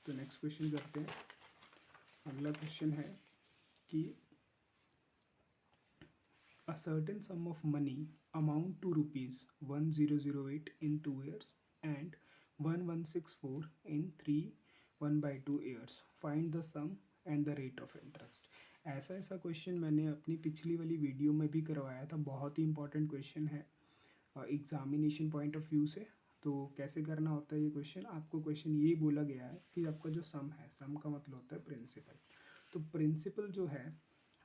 तो next question करते हैं। अगला क्वेश्चन है कि a certain sum of money amount to rupees 1008 in 2 years and 1164 in 3 1/2 years. Find the sum and the rate of interest. ऐसा question मैंने अपनी पिछली वाली वीडियो में भी करवाया था। बहुत ही इंपॉर्टेंट क्वेश्चन है एग्जामिनेशन पॉइंट ऑफ व्यू से। तो कैसे करना होता है ये क्वेश्चन, आपको क्वेश्चन ये बोला गया है कि आपका जो सम है, सम का मतलब होता है प्रिंसिपल। तो प्रिंसिपल जो है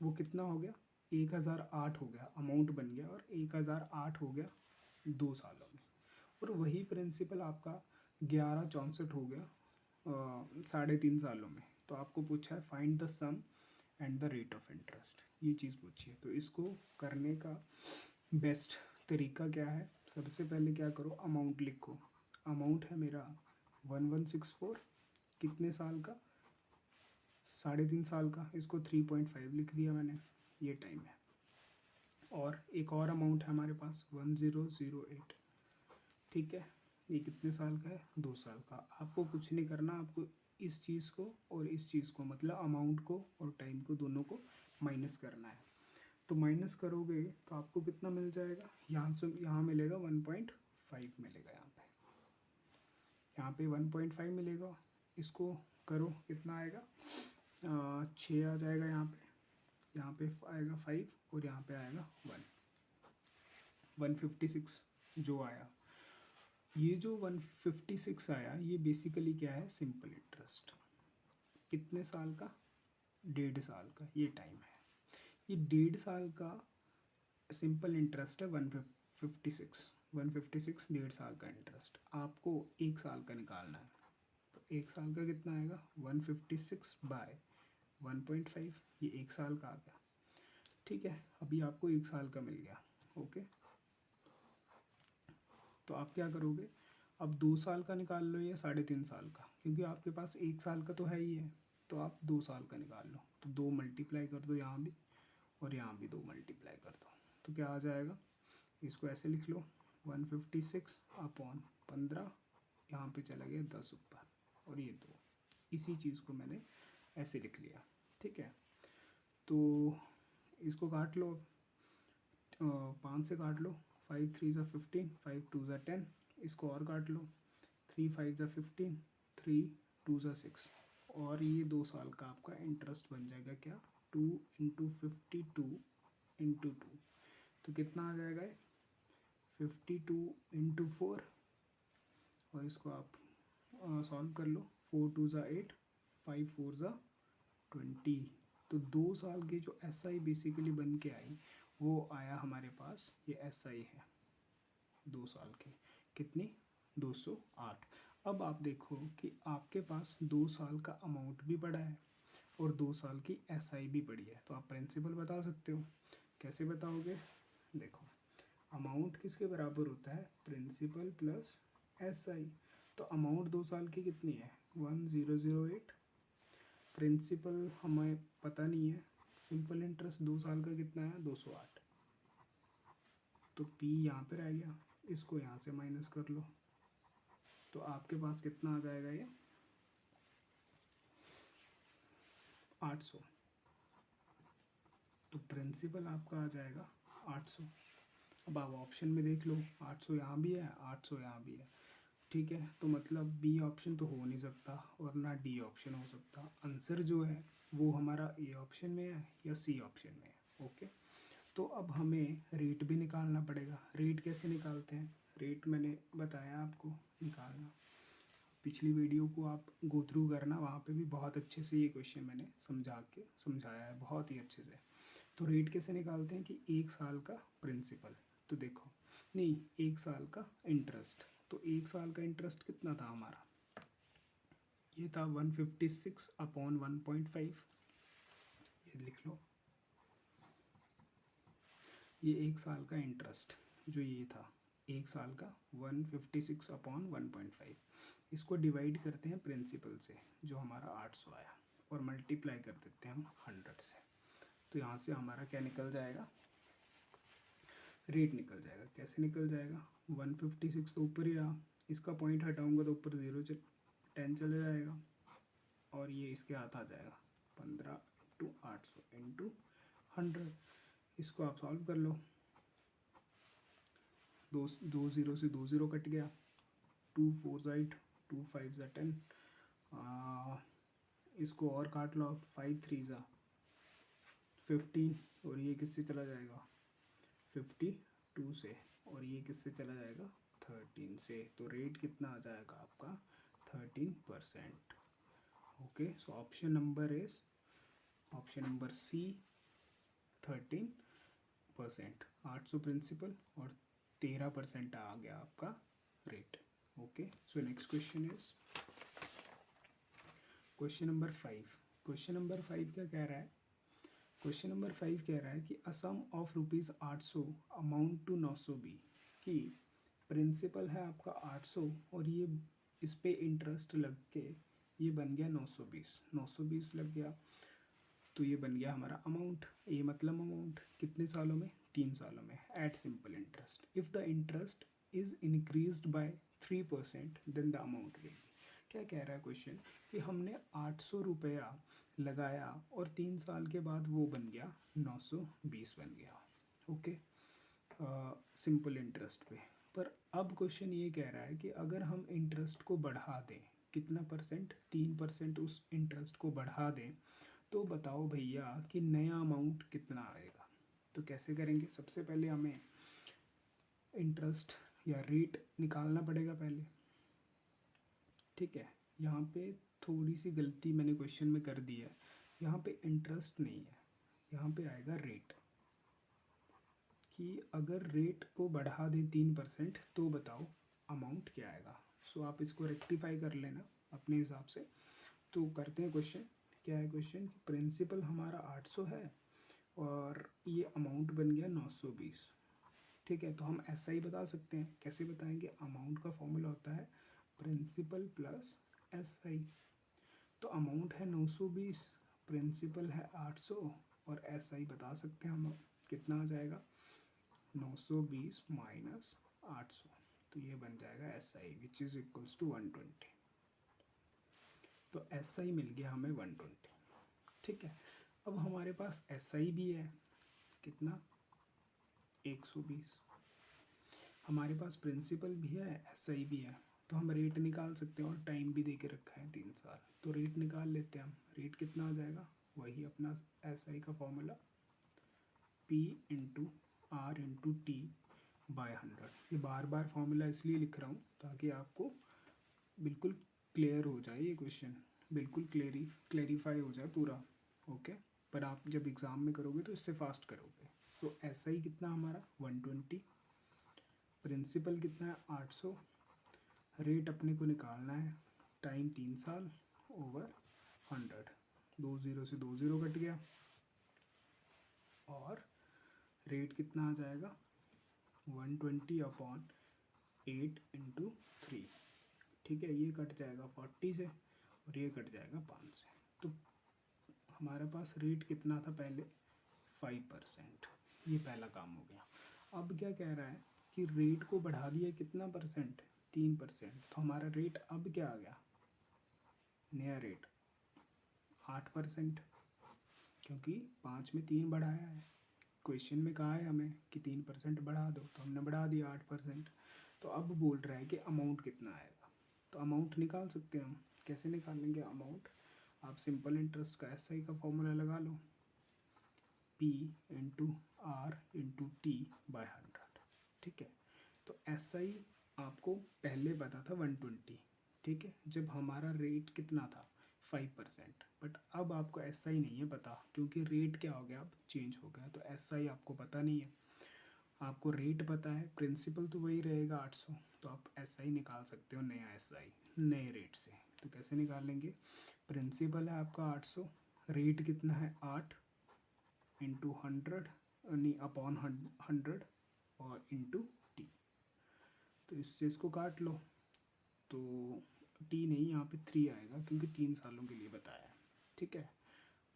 वो कितना हो गया, 1008 हो गया, अमाउंट बन गया और 1008 हो गया 2 सालों में। और वही प्रिंसिपल आपका 1164 हो गया 3.5 सालों में। तो आपको पूछा है find the sum and the rate of interest, ये चीज़ पूछी है। तो इसको करने का बेस्ट तरीका क्या है, सबसे पहले क्या करो, अमाउंट लिखो। अमाउंट है मेरा 1164, कितने साल का, 3.5 साल का। इसको 3.5 लिख दिया मैंने, ये टाइम है। और एक और अमाउंट है हमारे पास 1008, ठीक है, ये कितने साल का है, 2 साल का। आपको कुछ नहीं करना, आपको इस चीज़ को और इस चीज़ को, मतलब अमाउंट को और टाइम को, दोनों को माइनस करना है। तो माइनस करोगे तो आपको कितना मिल जाएगा, यहाँ से यहाँ मिलेगा 1.5 मिलेगा, यहाँ पे 1.5 मिलेगा। इसको करो, कितना आएगा, 6 आ जाएगा यहाँ पे आएगा 5 और यहाँ पे आएगा 156 जो आया। ये जो 156 आया ये बेसिकली क्या है, सिंपल इंटरेस्ट। कितने साल का, 1.5 साल का ये टाइम है। ये 1.5 साल का सिंपल इंटरेस्ट है 156 1.5 साल का इंटरेस्ट। आपको 1 साल का निकालना है। तो 1 साल का कितना आएगा, 156 बाय 1.5, ये 1 साल का आ गया, ठीक है। अभी आपको 1 साल का मिल गया, ओके। तो आप क्या करोगे, अब 2 साल का निकाल लो या 3.5 साल का, क्योंकि आपके पास 1 साल का तो है ही है। तो आप 2 साल का निकाल लो। तो 2 मल्टीप्लाई कर दो यहाँ भी और यहाँ भी 2 मल्टीप्लाई कर दो। तो क्या आ जाएगा, इसको ऐसे लिख लो, 156 अपॉन 15, यहाँ पे चला गया 10 ऊपर और ये 2। इसी चीज़ को मैंने ऐसे लिख लिया, ठीक है। तो इसको काट लो, 5 से काट लो, 5 3 ज़ा 15, 5 2 ज़ा 10। इसको और काट लो, 3 5 ज़ा 15, 3 2 ज़ा 6। और ये 2 साल का आपका इंटरेस्ट बन जाएगा क्या, 2 इंटू 52 इंटू 2। तो कितना आ जाएगा, 52 इंटू 4। और इसको आप सॉल्व कर लो, 4 2 ज़ा 8, 5 4 ज़ा 20। तो 2 साल की जो SI बेसिकली बन के आई वो आया हमारे पास, ये SI है 2 साल की, कितनी, 208। अब आप देखो कि आपके पास 2 साल का अमाउंट भी पड़ा है और 2 साल की SI भी पड़ी है। तो आप प्रिंसिपल बता सकते हो। कैसे बताओगे, देखो अमाउंट किसके बराबर होता है, प्रिंसिपल प्लस SI। तो अमाउंट 2 साल की कितनी है, 1008। प्रिंसिपल हमें पता नहीं है, सिंपल इंटरेस्ट 2 साल का कितना है, 208। तो P यहाँ पे रह गया, इसको यहाँ से माइनस कर लो। तो आपके पास कितना आ जाएगा, ये 800। तो प्रिंसिपल आपका आ जाएगा 800। अब आप ऑप्शन में देख लो, 800 यहाँ भी है, 800 यहाँ भी है, ठीक है। तो मतलब बी ऑप्शन तो हो नहीं सकता और ना डी ऑप्शन हो सकता। आंसर जो है वो हमारा ए ऑप्शन में है या सी ऑप्शन में है, ओके। तो अब हमें रेट भी निकालना पड़ेगा। रेट कैसे निकालते हैं, रेट मैंने बताया आपको निकालना, पिछली वीडियो को आप गो थ्रू करना, वहाँ पे भी बहुत अच्छे से ये क्वेश्चन मैंने समझाया है, बहुत ही अच्छे से। तो रेट कैसे निकालते हैं कि 1 साल का प्रिंसिपल, तो देखो नहीं 1 साल का इंटरेस्ट। तो 1 साल का इंटरेस्ट कितना था हमारा, ये था 156 अपॉन 1.5, ये लिख लो। ये 1 साल का इंटरेस्ट जो ये था, 1 साल का 156 अपॉन 1.5, इसको डिवाइड करते हैं प्रिंसिपल से जो हमारा 800 आया और मल्टीप्लाई कर देते हैं हम 100 से। तो यहाँ से हमारा क्या निकल जाएगा, रेट निकल जाएगा। कैसे निकल जाएगा, 156 तो ऊपर ही रहा, इसका पॉइंट हटाऊंगा तो ऊपर 10 चला जाएगा, और ये इसके हाथ आ जाएगा 15 × 800 × 100। इसको आप सॉल्व कर लो। दो ज़ीरो से 2 ज़ीरो कट गया, 2 4 8, 2 5 10। इसको और काट लो आप, 5 3 15, और ये किससे चला जाएगा 52 से, और ये किससे चला जाएगा 13 से। तो रेट कितना आ जाएगा आपका 13%। Okay, so option number C 13%। 800 principal और 13% आ गया आपका rate. Okay, so next question is question number 5। Question number 5 क्या कह रहा है? क्वेश्चन नंबर 5 कह रहा है कि a sum of ₹800 amount to 900 B, कि प्रिंसिपल है आपका 800 और ये इस पे इंटरेस्ट लग के ये बन गया 920 लग गया, तो ये बन गया हमारा अमाउंट। ये मतलब अमाउंट कितने सालों में? 3 सालों में, at simple interest. If the interest is increased by 3% then the amount will be. क्या कह रहा है क्वेश्चन कि हमने 800 रुपया लगाया और 3 साल के बाद वो बन गया 920 बन गया। ओके, सिंपल इंटरेस्ट पे। पर अब क्वेश्चन ये कह रहा है कि अगर हम इंटरेस्ट को बढ़ा दें, कितना परसेंट? 3% उस इंटरेस्ट को बढ़ा दें, तो बताओ भैया कि नया अमाउंट कितना आएगा। तो कैसे करेंगे? सबसे पहले हमें इंटरेस्ट या रेट निकालना पड़ेगा पहले। ठीक है, यहाँ पे थोड़ी सी गलती मैंने क्वेश्चन में कर दी है। यहाँ पे इंटरेस्ट नहीं है, यहाँ पे आएगा रेट, कि अगर रेट को बढ़ा दे 3% तो बताओ अमाउंट क्या आएगा। सो आप इसको रेक्टिफाई कर लेना अपने हिसाब से। तो करते हैं क्वेश्चन। क्या है क्वेश्चन? प्रिंसिपल हमारा 800 है और ये अमाउंट बन गया 920। ठीक है, तो हम ऐसा ही बता सकते हैं। कैसे बताएंगे? अमाउंट का फॉर्मूला होता है प्रिंसिपल प्लस SI। तो अमाउंट है 920, प्रिंसिपल है 800 और SI बता सकते हैं हम कितना आ जाएगा 920 माइनस 800, तो ये बन जाएगा SI which is equals to 120। तो SI मिल गया हमें 120। ठीक है, अब हमारे पास SI भी है, कितना 120। हमारे पास प्रिंसिपल भी है, SI भी है, तो हम रेट निकाल सकते हैं और टाइम भी दे के रखा है 3 साल। तो रेट निकाल लेते हैं हम। रेट कितना आ जाएगा? वही अपना SI का formula P into R into T by 100। ये बार बार फॉर्मूला इसलिए लिख रहा हूँ ताकि आपको बिल्कुल क्लियर हो जाए, ये क्वेश्चन बिल्कुल क्लेरिफाई हो जाए पूरा। ओके, पर आप जब एग्ज़ाम में करोगे तो इससे फास्ट करोगे। तो SI कितना हमारा 120, प्रिंसिपल कितना है 800, रेट अपने को निकालना है, टाइम 3 साल ओवर 100। 2 ज़ीरो से 2 ज़ीरो कट गया और रेट कितना आ जाएगा 120/8 इंटू 3। ठीक है, ये कट जाएगा 40 से और ये कट जाएगा 5 से। तो हमारे पास रेट कितना था पहले 5%। ये पहला काम हो गया। अब क्या कह रहा है कि रेट को बढ़ा दिया कितना परसेंट? 3%। तो हमारा रेट अब क्या आ गया? नया रेट 8%, क्योंकि 5 में 3 बढ़ाया है। क्वेश्चन में कहा है हमें कि 3% बढ़ा दो, तो हमने बढ़ा दिया 8%। तो अब बोल रहा है कि अमाउंट कितना आएगा। तो अमाउंट निकाल सकते हैं हम। कैसे निकालेंगे अमाउंट? आप सिंपल इंटरेस्ट का SI का फॉर्मूला लगा लो, P into R into T by 100। ठीक है, तो SI आपको पहले पता था 120। ठीक है, जब हमारा रेट कितना था 5%, बट अब आपको SI नहीं है पता, क्योंकि रेट क्या हो गया अब चेंज हो गया। तो SI आपको पता नहीं है, आपको रेट पता है, प्रिंसिपल तो वही रहेगा 800। तो आप SI निकाल सकते हो नया SI नए रेट से। तो कैसे निकालेंगे? प्रिंसिपल है आपका 800, रेट कितना है 8 इंटू 100 नहीं अपॉन 100 और इंटू T। तो इससे इसको काट लो, तो T नहीं, यहाँ पे 3 आएगा क्योंकि 3 सालों के लिए बताया है। ठीक है,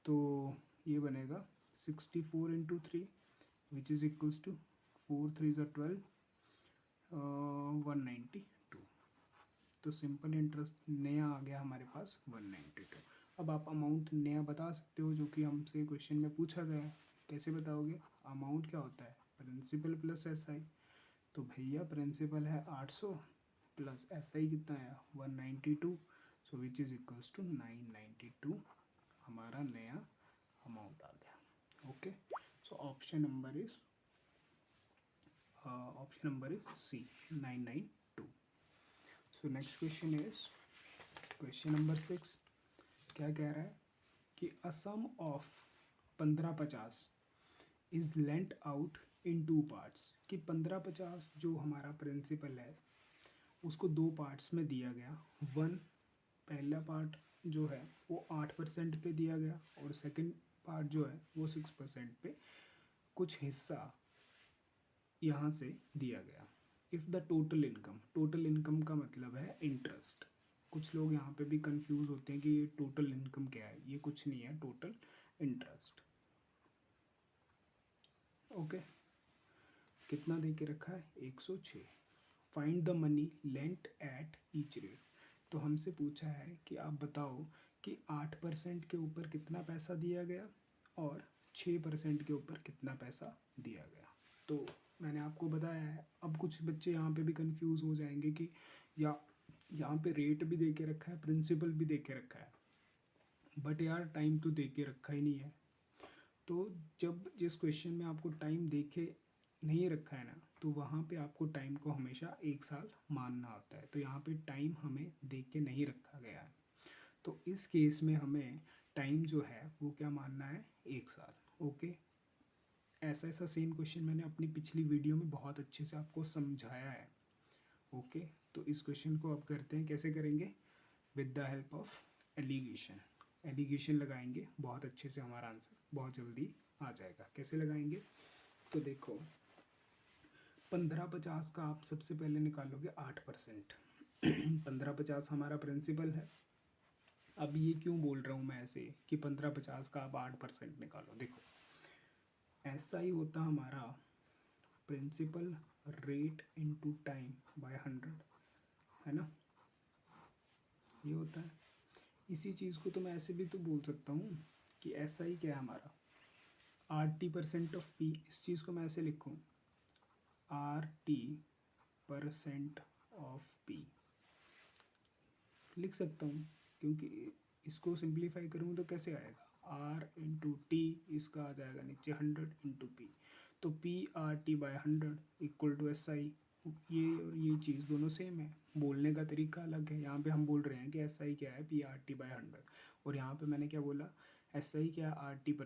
तो ये बनेगा 64 into 3 which is equals to 4 3 12 192। तो सिंपल इंटरेस्ट नया आ गया हमारे पास 192। अब आप अमाउंट नया बता सकते हो जो कि हमसे क्वेश्चन में पूछा गया है। कैसे बताओगे? अमाउंट क्या होता है? Principal plus S I. तो भैया प्रिंसिपल है 800 प्लस एस आई कितना आया 192, so which is equals to 992 हमारा नया अमाउंट आ गया। Okay, so option number is C 992। So next question is question number 6। क्या कह रहा है कि a sum of 1550 is lent out in two parts. कि 1550 जो हमारा प्रिंसिपल है उसको दो पार्ट्स में दिया गया। पहला पार्ट जो है वो 8% पे दिया गया और सेकंड पार्ट जो है वो 6% पे कुछ हिस्सा यहाँ से दिया गया। इफ़ द टोटल इनकम का मतलब है इंटरेस्ट। कुछ लोग यहाँ पे भी कंफ्यूज होते हैं कि ये टोटल इनकम क्या है। ये कुछ नहीं है, टोटल इंटरेस्ट। ओके, कितना दे के रखा है 106। Find the money lent at each rate. तो हमसे पूछा है कि आप बताओ कि 8% के ऊपर कितना पैसा दिया गया और 6% के ऊपर कितना पैसा दिया गया। तो मैंने आपको बताया है। अब कुछ बच्चे यहाँ पे भी कंफ्यूज हो जाएंगे कि या यहाँ पे रेट भी दे के रखा है, प्रिंसिपल भी दे के रखा है, बट यार टाइम तो दे के रखा ही नहीं है। तो जब जिस क्वेश्चन में आपको टाइम देखे नहीं रखा है ना, तो वहाँ पे आपको टाइम को हमेशा 1 साल मानना होता है। तो यहाँ पे टाइम हमें देख के नहीं रखा गया है, तो इस केस में हमें टाइम जो है वो क्या मानना है 1 साल। ओके, ऐसा ऐसा सेम क्वेश्चन मैंने अपनी पिछली वीडियो में बहुत अच्छे से आपको समझाया है। ओके, तो इस क्वेश्चन को अब करते हैं। कैसे करेंगे? With the help of alligation लगाएंगे। बहुत अच्छे से हमारा आंसर बहुत जल्दी आ जाएगा। कैसे लगाएंगे? तो देखो 1550 का आप सबसे पहले निकालोगे 8%। 1550 हमारा प्रिंसिपल है। अब ये क्यों बोल रहा हूँ मैं ऐसे कि 1550 का आप 8% निकालो। देखो ऐसा ही होता हमारा principal rate into time by 100, है ना? ये होता है। इसी चीज़ को तो मैं ऐसे भी तो बोल सकता हूँ कि ऐसा ही क्या है हमारा RT% ऑफ P। इस चीज़ को मैं ऐसे लिखूँ RT% ऑफ P लिख सकता हूँ, क्योंकि इसको सिंप्लीफाई करूँ तो कैसे आएगा R इंटू टी, इसका आ जाएगा नीचे 100 इंटू P। तो PR/T/100 इक्वल टू SI। ये और ये चीज़ दोनों सेम है, बोलने का तरीका अलग है। यहाँ पे हम बोल रहे हैं कि SI क्या है PR/T/100, और यहाँ पे मैंने क्या बोला SI क्या है RT%